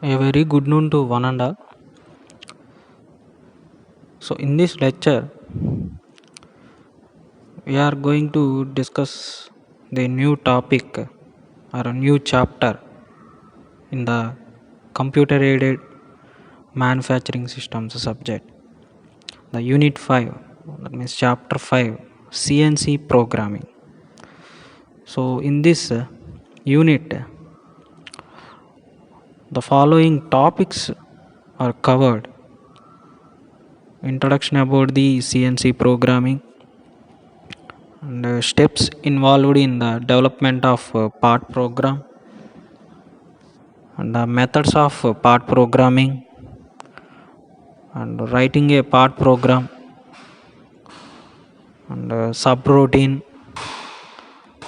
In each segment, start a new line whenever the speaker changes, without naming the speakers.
A very good noon to one and all. So, in this lecture, we are going to discuss the new topic or a new chapter in the computer aided manufacturing systems subject, the Unit 5, that means Chapter 5, CNC programming. So, in this unit, the following topics are covered: introduction about the CNC programming, and steps involved in the development of part program, and the methods of part programming, and writing a part program, and subroutine,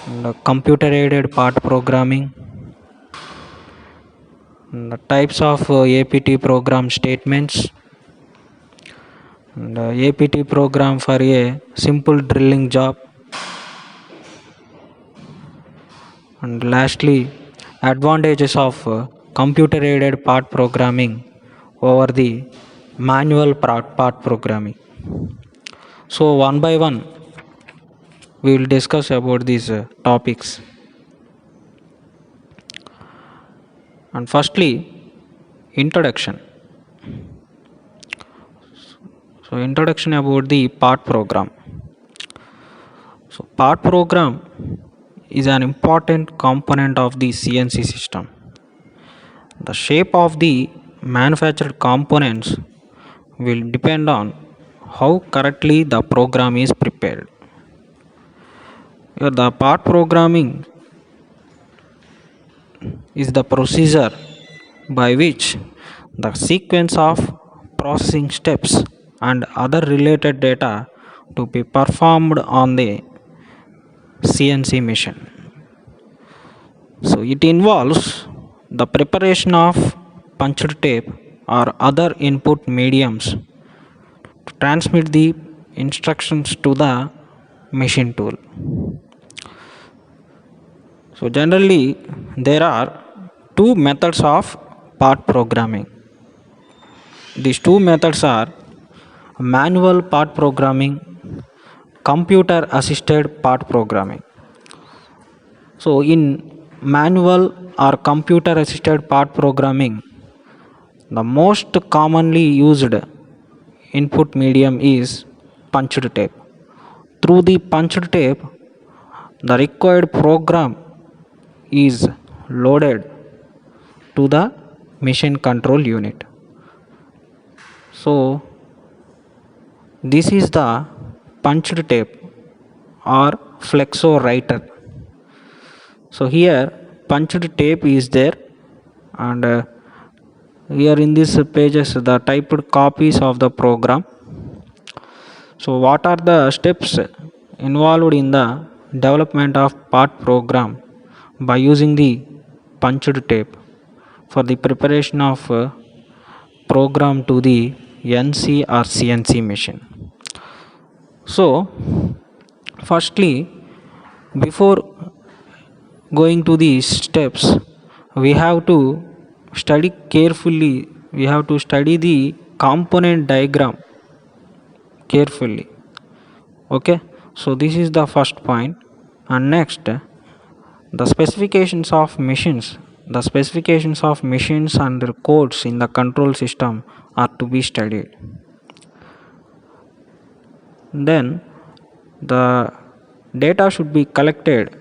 and computer aided part programming, and the types of APT program statements, and APT program for a simple drilling job, and lastly advantages of computer aided part programming over the manual part programming. So one by one we will discuss about these topics. And firstly, introduction. So introduction about the part program. So part program is an important component of the CNC system. The shape of the manufactured components will depend on how correctly the program is prepared. The part programming is the procedure by which the sequence of processing steps and other related data to be performed on the CNC machine. So it involves the preparation of punched tape or other input mediums to transmit the instructions to the machine tool. So generally there are two methods of part programming. These two methods are manual part programming, computer assisted part programming. So in manual or computer assisted part programming, the most commonly used input medium is punched tape. Through the punched tape, the required program is loaded to the machine control unit. So this is the punched tape or flexo writer. So here punched tape is there, and here in this pages the typed copies of the program. So what are the steps involved in the development of part program by using the punched tape for the preparation of program to the NC or CNC machine? So firstly, before going to these steps, we have to study carefully, we have to study the component diagram carefully. Okay, so this is the first point. And next, the specifications of machines, and the codes in the control system are to be studied. Then the data should be collected.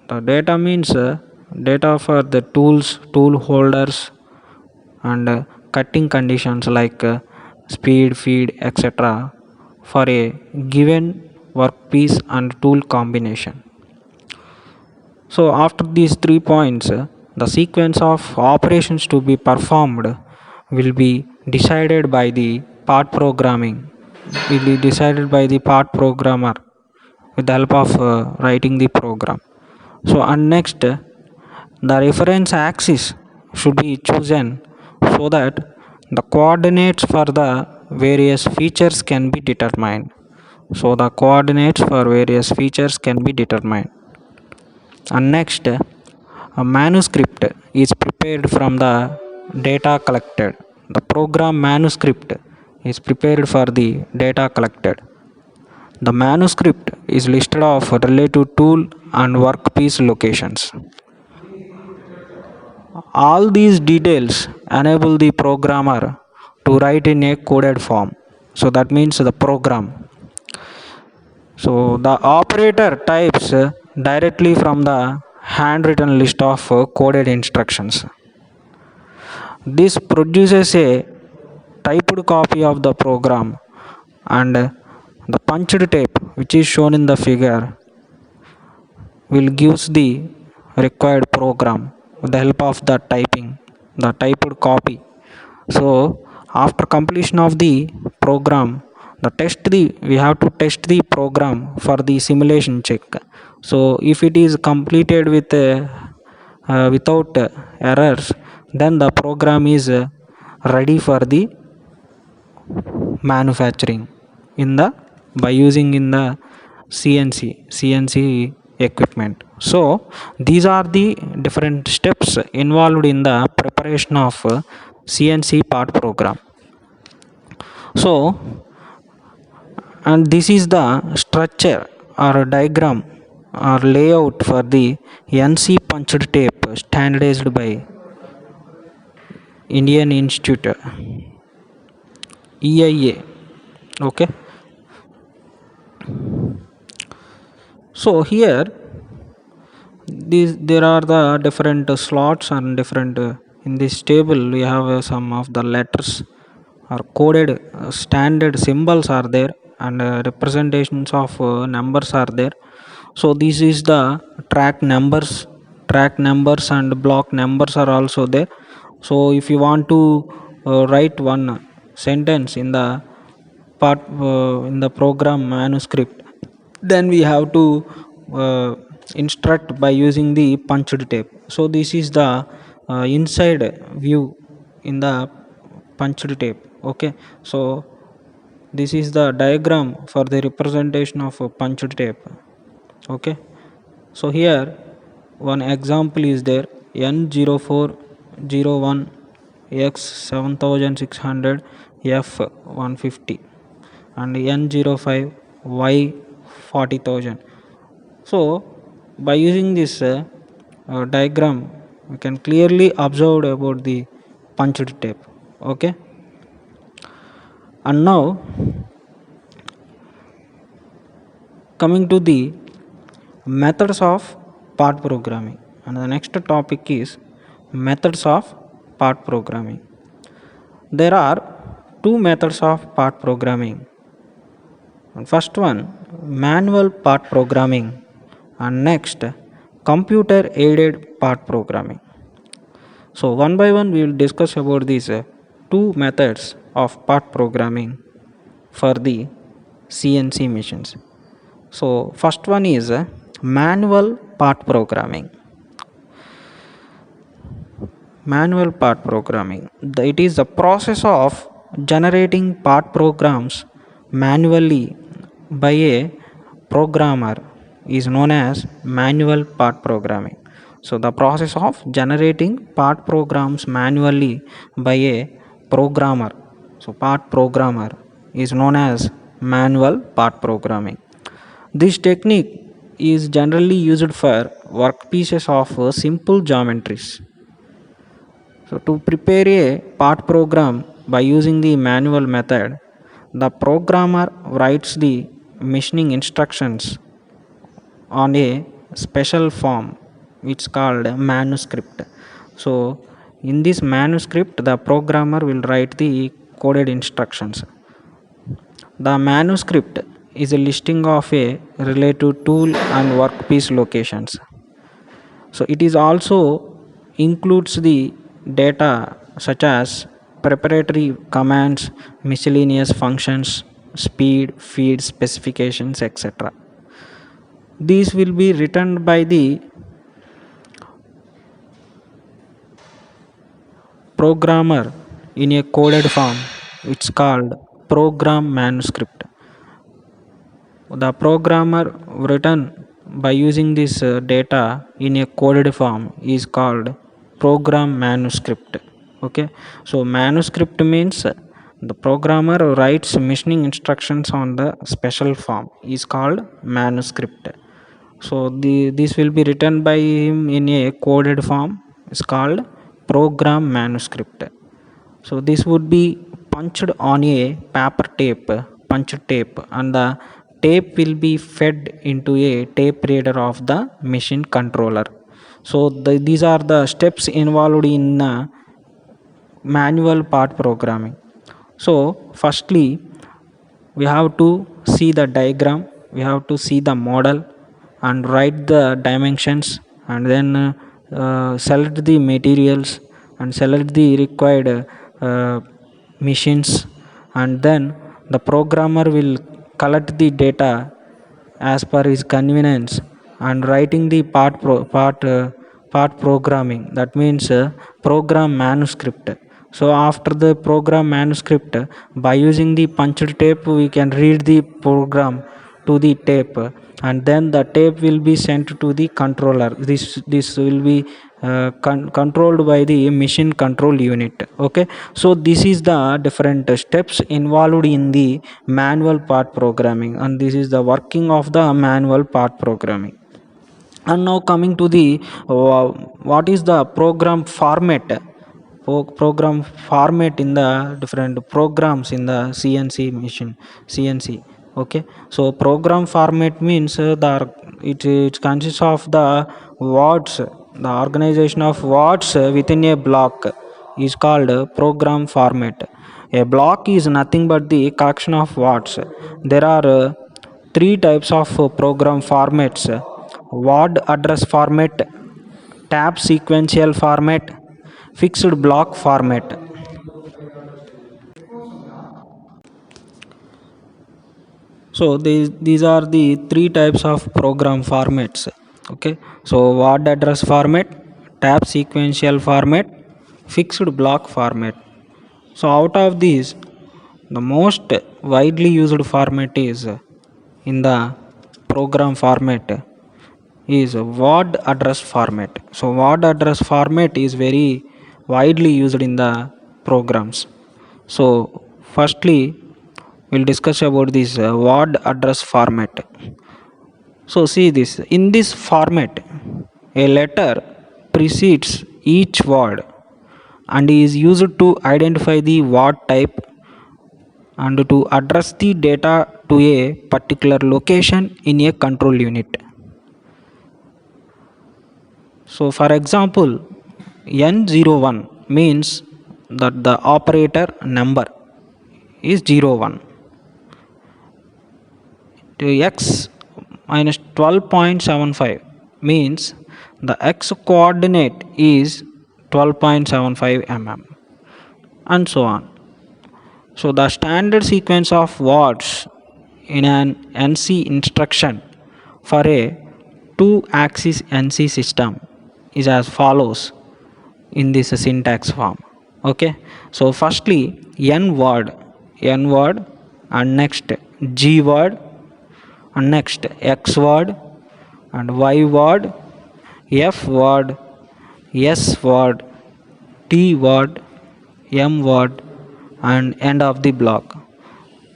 The data means data for the tools, tool holders, and cutting conditions like speed, feed, etc. for a given workpiece and tool combination. So after these 3 points, the sequence of operations to be performed will be decided by the part programming, will be decided by the part programmer with the help of writing the program. So and next, the reference axis should be chosen so that the coordinates for the various features can be determined. So the coordinates for various features can be determined. And next, a manuscript is prepared from the data collected. The program manuscript is prepared for the data collected. The manuscript is listed of relative tool and workpiece locations. All these details enable the programmer to write in a coded form. So that means the program. So the operator types directly from the handwritten list of coded instructions. This produces a typed copy of the program, and the punched tape which is shown in the figure will gives the required program with the help of the typing, the typed copy. So after completion of the program, we have to test the program for the simulation check. So if it is completed without errors, then the program is ready for the manufacturing in the by using in the CNC equipment. So these are the different steps involved in the preparation of CNC part program. So, and this is the structure or diagram or layout for the NC punched tape standardized by Indian Institute EIA. Okay. So here there are the different slots and different in this table we have some of the letters or coded standard symbols are there, and representations of numbers are there. So this is the track numbers and block numbers are also there. So if you want to write one sentence in the part in the program manuscript, then we have to uh, instruct by using the punched tape. So this is the inside view in the punched tape. Okay, so this is the diagram for the representation of a punched tape. Okay, so here one example is there: N0401 X 7600 F 150 and N05 Y 40,000. So by using this diagram, we can clearly observe about the punched tape. Okay, and now coming to the methods of part programming, and the next topic is methods of part programming. There are two methods of part programming. First one, manual part programming, and next, computer aided part programming. So one by one we will discuss about these two methods of part programming for the CNC machines. So first one is manual part programming. Manual part programming. It is the process of generating part programs manually by a programmer is known as manual part programming. So the process of generating part programs manually by a programmer, so part programmer, is known as manual part programming. This technique is generally used for workpieces of simple geometries. So to prepare a part program by using the manual method, the programmer writes the machining instructions on a special form which is called manuscript. So in this manuscript, the programmer will write the coded instructions. The manuscript is a listing of a relative tool and workpiece locations. So it is also includes the data such as preparatory commands, miscellaneous functions, speed, feed specifications, etc. These will be written by the programmer in a coded form. It's called program manuscript. The programmer written by using this data in a coded form is called program manuscript. Okay, so manuscript means the programmer writes machining instructions on the special form is called manuscript. So this will be written by him in a coded form. It's called program manuscript. So this would be punched on a paper tape, punch tape, and the tape will be fed into a tape reader of the machine controller. So these are the steps involved in manual part programming. So firstly, we have to see the diagram, we have to see the model and write the dimensions, and then select the materials and select the required machines, and then the programmer will collect the data as per his convenience and writing the part programming, that means program manuscript. So after the program manuscript, by using the punched tape we can read the program to the tape, and then the tape will be sent to the controller. This will be controlled by the machine control unit. Okay, so this is the different steps involved in the manual part programming, and this is the working of the manual part programming. And now coming to the what is the program format. Program format in the different programs in the CNC machine, CNC. Okay, so program format means it consists of the words, the organization of words within a block is called program format. A block is nothing but the collection of words. There are three types of program formats: word address format, tab sequential format, fixed block format. So these are the three types of program formats. Okay, so word address format, tab sequential format, fixed block format. So out of these, the most widely used format is in the program format is word address format. So word address format is very widely used in the programs. So firstly, we'll discuss about this word address format. So see this, in this format a letter precedes each word and is used to identify the word type and to address the data to a particular location in a control unit. So for example, N01 means that the operator number is 01. To x minus 12.75 means the x coordinate is 12.75 mm, and so on. So the standard sequence of words in an NC instruction for a two-axis NC system is as follows in this syntax form. Okay, so firstly n word, and next g word, and next x word, and y word, f word, s word, t word, m word, and end of the block.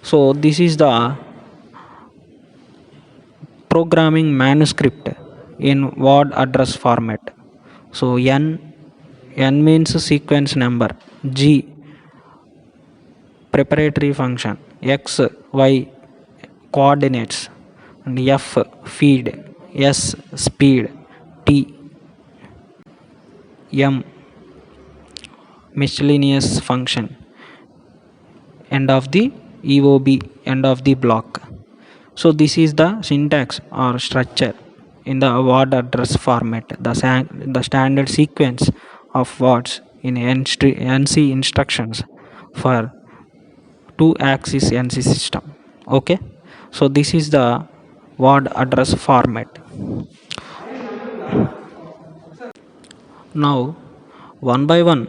So this is the programming manuscript in word address format. So n means sequence number, g preparatory function, x y coordinates, and f feed, s speed, t m miscellaneous function, end of the EOB, end of the block. So this is the syntax or structure in the word address format, the standard sequence of words in NC instructions for two axis NC system. Okay, so this is the word address format. Now one by one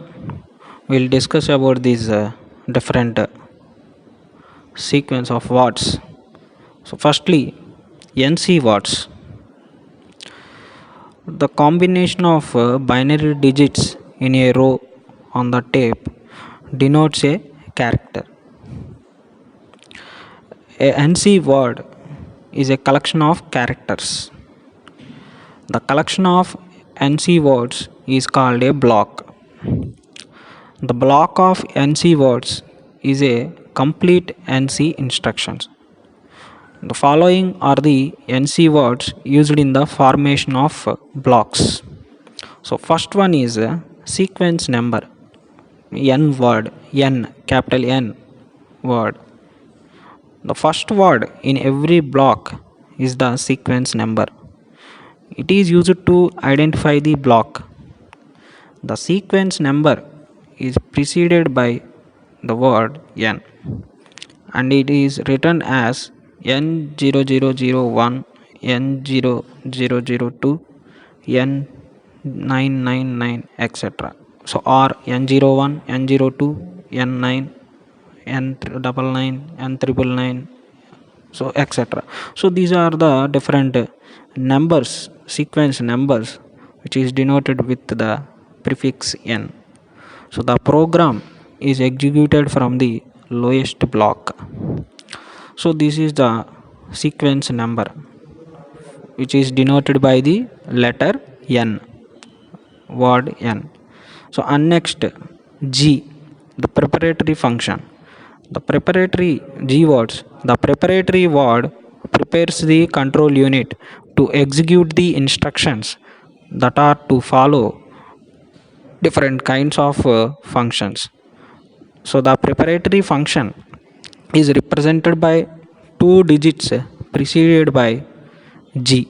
we'll discuss about these different sequence of words. So firstly, NC words, the combination of binary digits in a row on the tape denotes a character. A NC word is a collection of characters. The collection of NC words is called a block. The block of NC words is a complete NC instructions. The following are the NC words used in the formation of blocks. So first one is sequence number, N word, N, capital N word. The first word in every block is the sequence number. It is used to identify the block. The sequence number is preceded by the word N and it is written as N0001, N0002, N999, etc. So, or N01, N02, N9, N99, N999, so etc. So, these are the different numbers, sequence numbers, which is denoted with the prefix N. So, the program is executed from the lowest block. So, this is the sequence number, which is denoted by the letter N, word N. So, and next G, the preparatory function. The preparatory G words, the preparatory word prepares the control unit to execute the instructions that are to follow different kinds of functions. So, the preparatory function is represented by two digits preceded by G.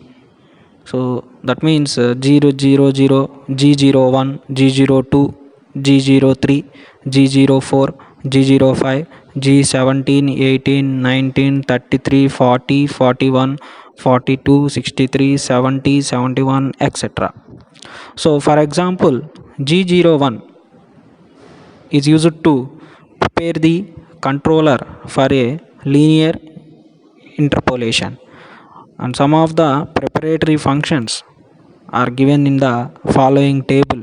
So that means 000, G01, G02, G03, G04, G05, G17, 18, 19, 33, 40, 41, 42, 63, 70, 71, etc. So for example, G01 is used to prepare the controller for a linear interpolation, and some of the preparatory functions are given in the following table.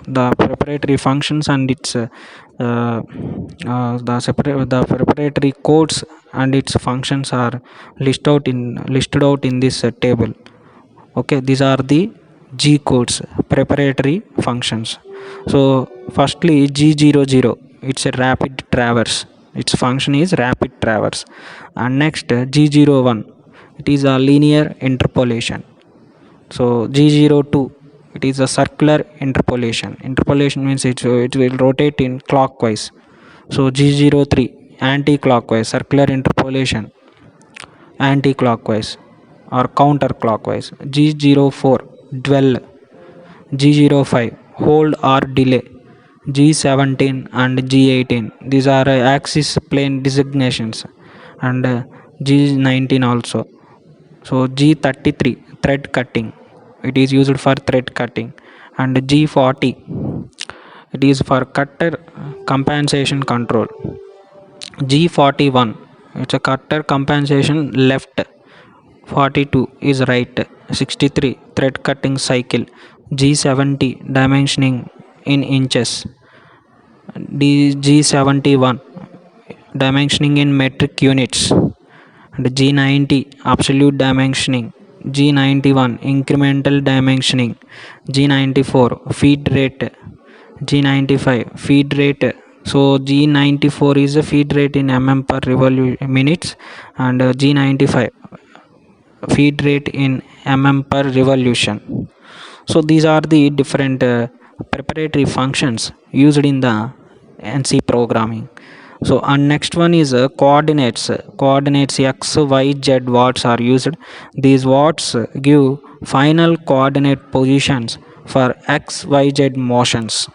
The preparatory functions and its the preparatory codes and its functions are listed out in this table. Okay, these are the G codes, preparatory functions. So firstly G00, it's a rapid traverse, its function is rapid traverse. And next G01, it is a linear interpolation. So G02, it is a circular interpolation. Interpolation means it will rotate in clockwise. So G03, anti-clockwise, circular interpolation, anti-clockwise or counterclockwise. G04, dwell. G05, hold or delay. G17 and G18, these are axis plane designations, and G19 also. So G33, thread cutting, it is used for thread cutting. And G40, it is for cutter compensation control. G41, it's a cutter compensation left. 42 is right. 63, thread cutting cycle. G70, dimensioning in inches. G71, dimensioning in metric units. And G90, absolute dimensioning. G91, incremental dimensioning. G94, feed rate. G95, feed rate. So G94 is a feed rate in mm per revolution minutes, and G95 feed rate in mm per revolution. So these are the different preparatory functions used in the NC programming. So and next one is coordinates. Coordinates x, y, z watts are used. These watts give final coordinate positions for x, y, z motions.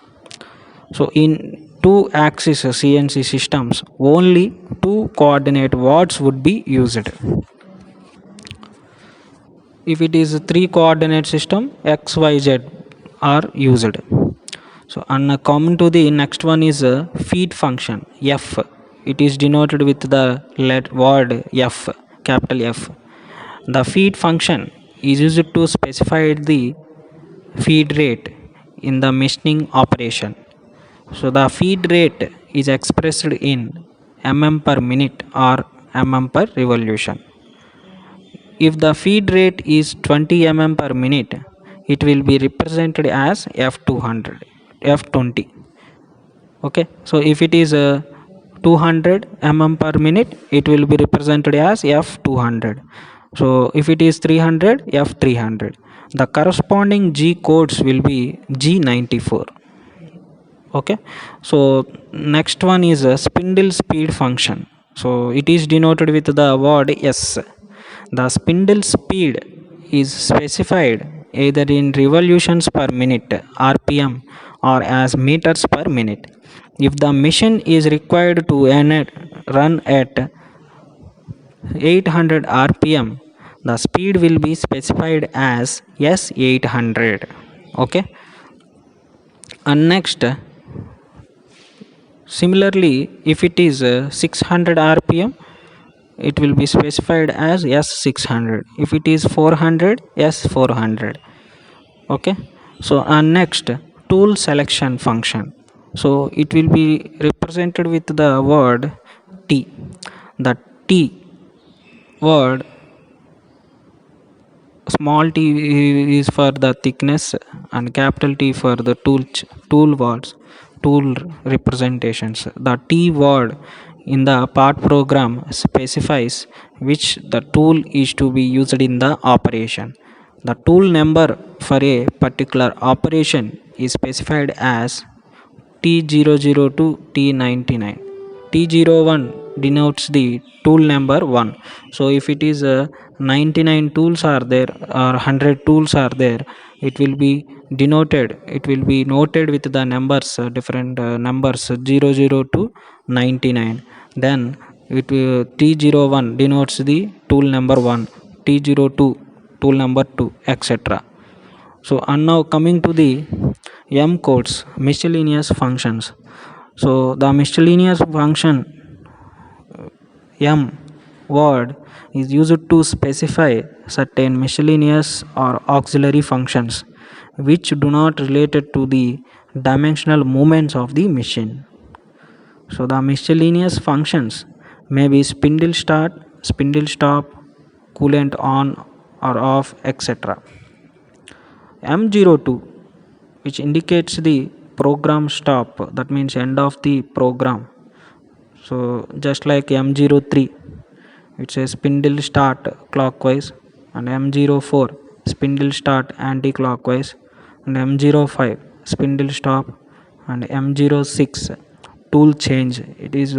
So in two axis CNC systems, only two coordinate watts would be used. If it is a three coordinate system, x, y, z are used. So and coming to the next one is a feed function, f. It is denoted with the word f, capital F. The feed function is used to specify the feed rate in the machining operation. So the feed rate is expressed in mm per minute or mm per revolution. If the feed rate is 20 mm per minute, it will be represented as F200, F20. Okay, so if it is 200 mm per minute, it will be represented as F200. So if it is 300, F300. The corresponding G codes will be G94. Okay, so next one is a spindle speed function. So it is denoted with the word S. The spindle speed is specified either in revolutions per minute rpm or as meters per minute. If the machine is required to run at 800 rpm, the speed will be specified as S800. Okay, and next, similarly, if it is 600 rpm, it will be specified as S600. If it is 400, S400. Okay, so and next, tool selection function. So it will be represented with the word T. The T word, small t is for the thickness and capital T for the tool words, tool representations. The T word in the part program specifies which the tool is to be used in the operation. The tool number for a particular operation is specified as T002 to T99. T01 denotes the tool number 1. So if it is 99 tools are there or 100 tools are there, it will be denoted, it will be noted with the numbers, different numbers 00 to 99. Then it will, T01 denotes the tool number 1, T02 tool number 2, etc. So and now coming to the M codes, miscellaneous functions. So the miscellaneous function M word is used to specify certain miscellaneous or auxiliary functions which do not related to the dimensional movements of the machine. So the miscellaneous functions may be spindle start, spindle stop, coolant on or off, etc. M02, which indicates the program stop, that means end of the program. So just like M03, it says spindle start clockwise, and M04 spindle start anti-clockwise, and M05 spindle stop, and M06 tool change. It is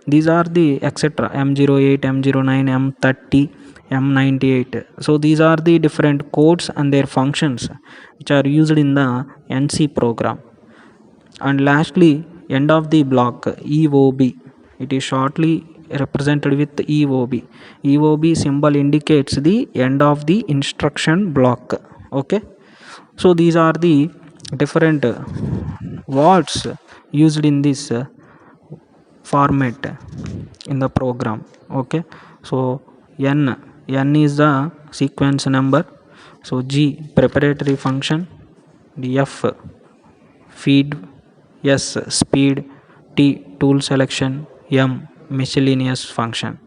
these are the etc. M08, M09, M30, M98. So these are the different codes and their functions which are used in the NC program. And lastly, end of the block, EOB. It is shortly represented with EOB. EOB symbol indicates the end of the instruction block. Okay, so these are the different words used in this format in the program. Okay, so n is the sequence number, so G preparatory function, the F feed, S speed, T tool selection, M miscellaneous function,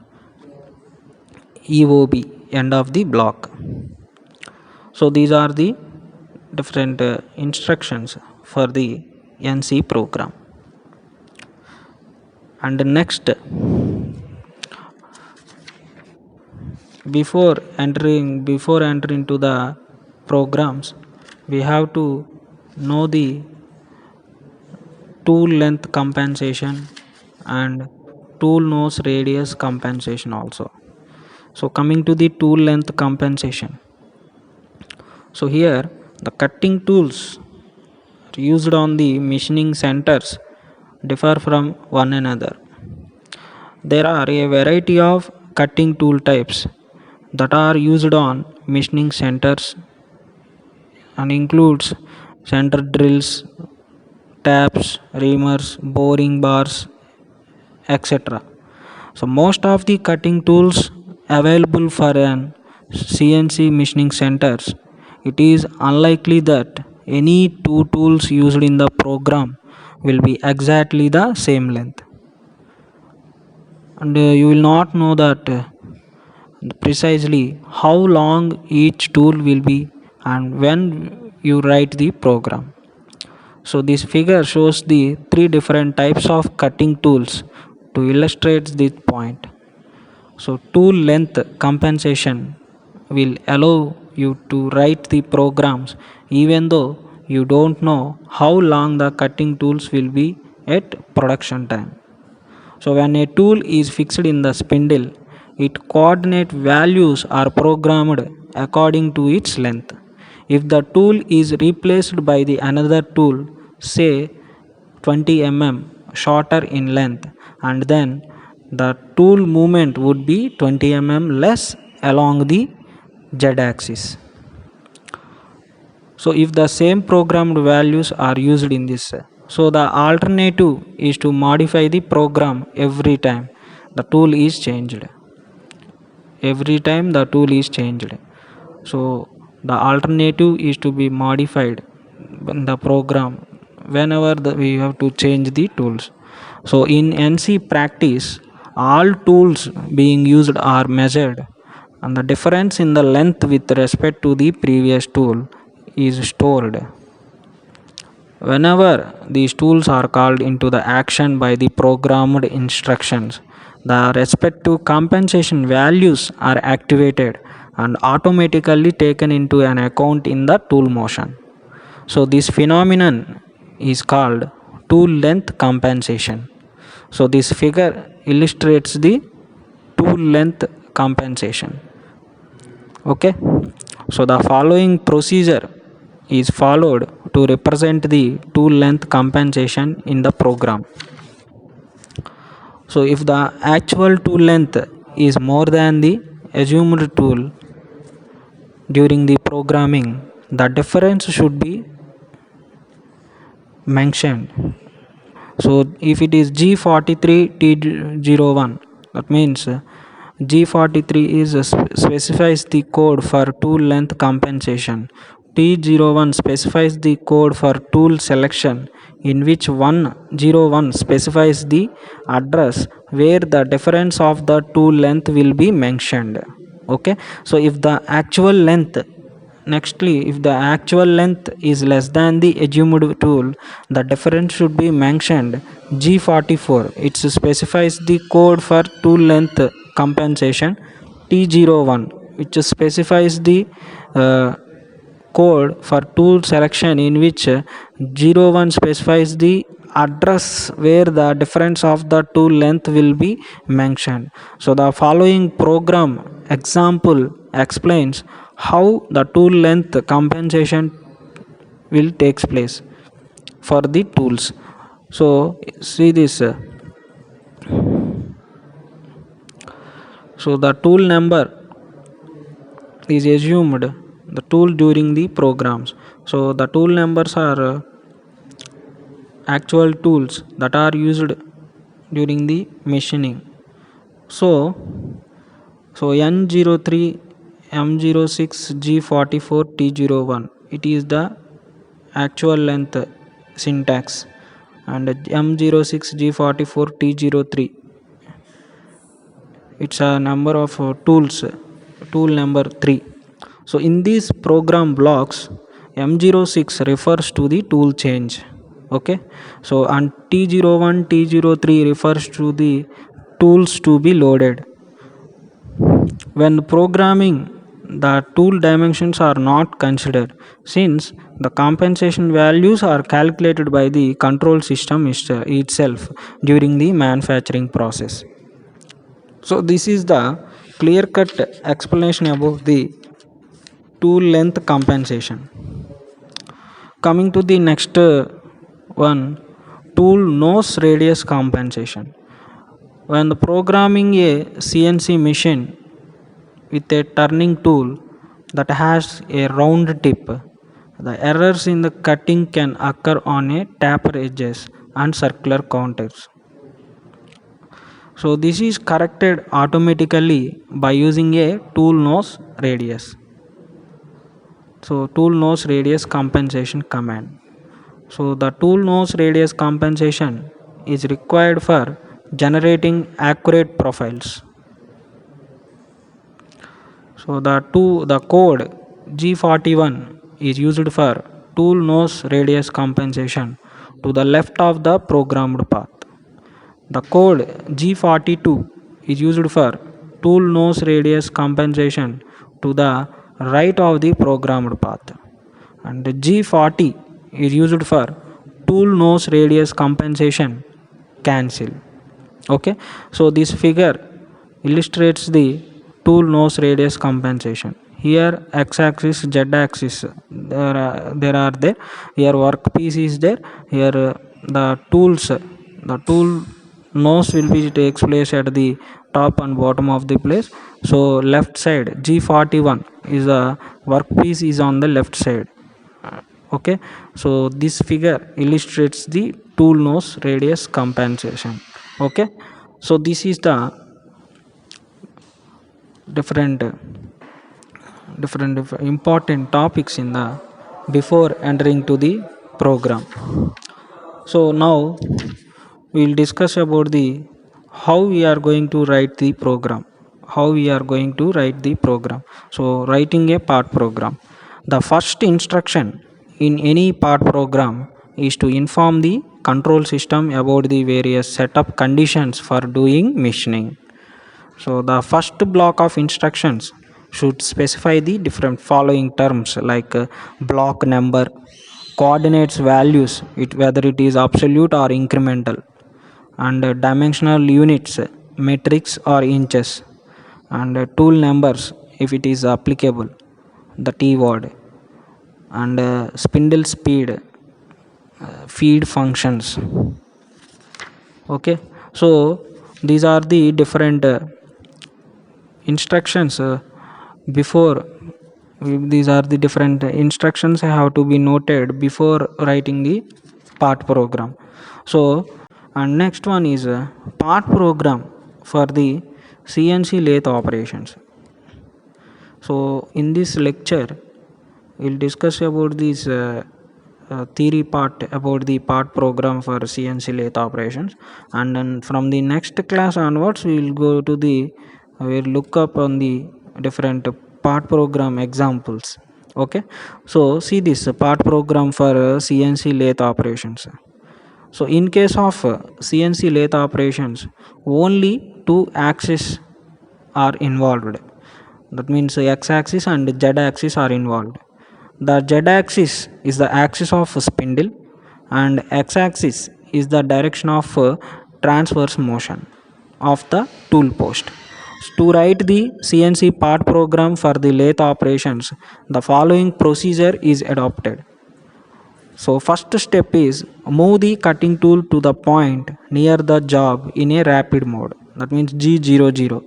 EOB end of the block. So these are the different instructions for the NC program. And next, before entering to the programs, we have to know the tool length compensation and tool nose radius compensation also. So coming to the tool length compensation, so here the cutting tools used on the machining centers differ from one another. There are a variety of cutting tool types that are used on machining centers and includes center drills, taps, reamers, boring bars, etc. So most of the cutting tools available for an CNC machining centers, it is unlikely that any two tools used in the program will be exactly the same length, and you will not know that precisely how long each tool will be and when you write the program. So this figure shows the three different types of cutting tools to illustrate this point. So tool length compensation will allow you to write the programs even though you don't know how long the cutting tools will be at production time. So when a tool is fixed in the spindle, its coordinate values are programmed according to its length. If the tool is replaced by the another tool, say 20 mm shorter in length, and then the tool movement would be 20 mm less along the z axis. So if the same programmed values are used in this, so the alternative is to modify the program every time the tool is changed. Every time the tool is changed. So the alternative is to be modified in the program whenever we have to change the tools. So in NC practice, all tools being used are measured, and the difference in the length with respect to the previous tool is stored. Whenever these tools are called into the action by the programmed instructions, the respective compensation values are activated and automatically taken into an account in the tool motion. So this phenomenon is called tool length compensation. So this figure illustrates the tool length compensation. Okay, so the following procedure is followed to represent the tool length compensation in the program. So if the actual tool length is more than the assumed tool during the programming, the difference should be mentioned. So if it is G43T01, that means G43 is specifies the code for tool length compensation. T01 specifies the code for tool selection, in which 101 specifies the address where the difference of the tool length will be mentioned. Okay, so if the actual length Nextly, if the actual length is less than the assumed tool, the difference should be mentioned G44. It specifies the code for tool length compensation T01, which specifies the code for tool selection, in which 01 specifies the address where the difference of the tool length will be mentioned. So the following program example explains how the tool length compensation will takes place for the tools. So see this. So the tool number is assumed the tool during the programs. So the tool numbers are actual tools that are used during the machining. So N03, M06, G44, T01, it is the actual length syntax, and M06, G44, T03, it's a number of tools, tool number 3. So in these program blocks, M06 refers to the tool change. Okay, so and T01, T03 refers to the tools to be loaded. When programming, the tool dimensions are not considered, since the compensation values are calculated by the control system itself during the manufacturing process. So this is the clear-cut explanation about the tool length compensation. Coming to the next one, tool nose radius compensation. When the programming a CNC machine with a turning tool that has a round tip, the errors in the cutting can occur on a taper edges and circular counters. So this is corrected automatically by using a tool nose radius. So tool nose radius compensation command. So the tool nose radius compensation is required for generating accurate profiles. So the code G41 is used for tool nose radius compensation to the left of the programmed path. The code G42 is used for tool nose radius compensation to the right of the programmed path, and G40 is used for tool nose radius compensation cancel. Okay, so this figure illustrates the tool nose radius compensation. Here x axis, z axis, there are there. Here workpiece is there. Here the tool nose will be takes place at the top and bottom of the place. So left side G41 is the workpiece is on the left side. Okay, so this figure illustrates the tool nose radius compensation. Okay, so this is the different important topics in the before entering to the program. So now we will discuss about the how we are going to write the program. So writing a part program, the first instruction in any part program is to inform the control system about the various setup conditions for doing machining. So the first block of instructions should specify the different following terms like block number, coordinates values, whether it is absolute or incremental, and dimensional units, metrics or inches, and tool numbers if it is applicable, the T word, and spindle speed, feed functions. Okay, so these are the different instructions before these are the different instructions have to be noted before writing the part program. So and next one is part program for the CNC lathe operations. So in this lecture we'll discuss about this theory part about the part program for CNC lathe operations, and then from the next class onwards we will go to the we'll look up on the different part program examples. Okay, so see this part program for CNC lathe operations. So in case of CNC lathe operations, only two axes are involved. That means x axis and z axis are involved. The z axis is the axis of spindle, and x axis is the direction of transverse motion of the tool post. To write the CNC part program for the lathe operations, the following procedure is adopted. So first step is move the cutting tool to the point near the job in a rapid mode, that means G00.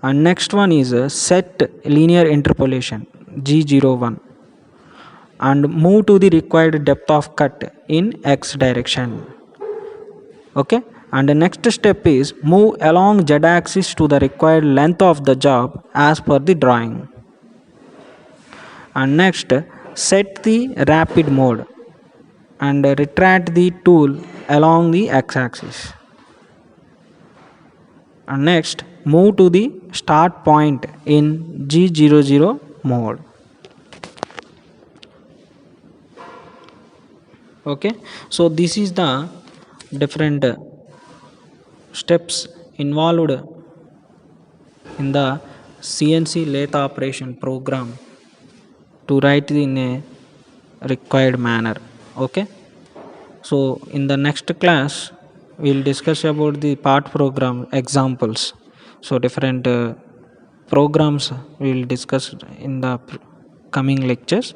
And next one is set linear interpolation, G01, and move to the required depth of cut in x direction. Okay, and the next step is move along z axis to the required length of the job as per the drawing. And next set the rapid mode and retract the tool along the x axis. And next move to the start point in G00 mode. Okay, so this is the different steps involved in the CNC lathe operation program to write in a required manner. Okay, so in the next class we'll discuss about the part program examples. So different programs we'll discuss in the coming lectures.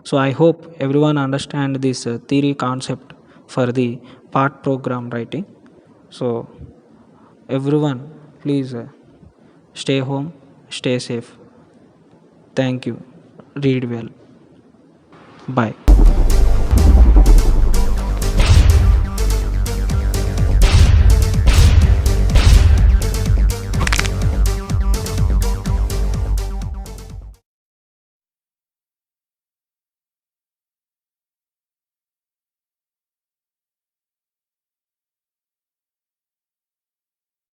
So I hope everyone understand this theory concept for the part program writing. So everyone please stay home, stay safe. Thank you. Read well. Bye.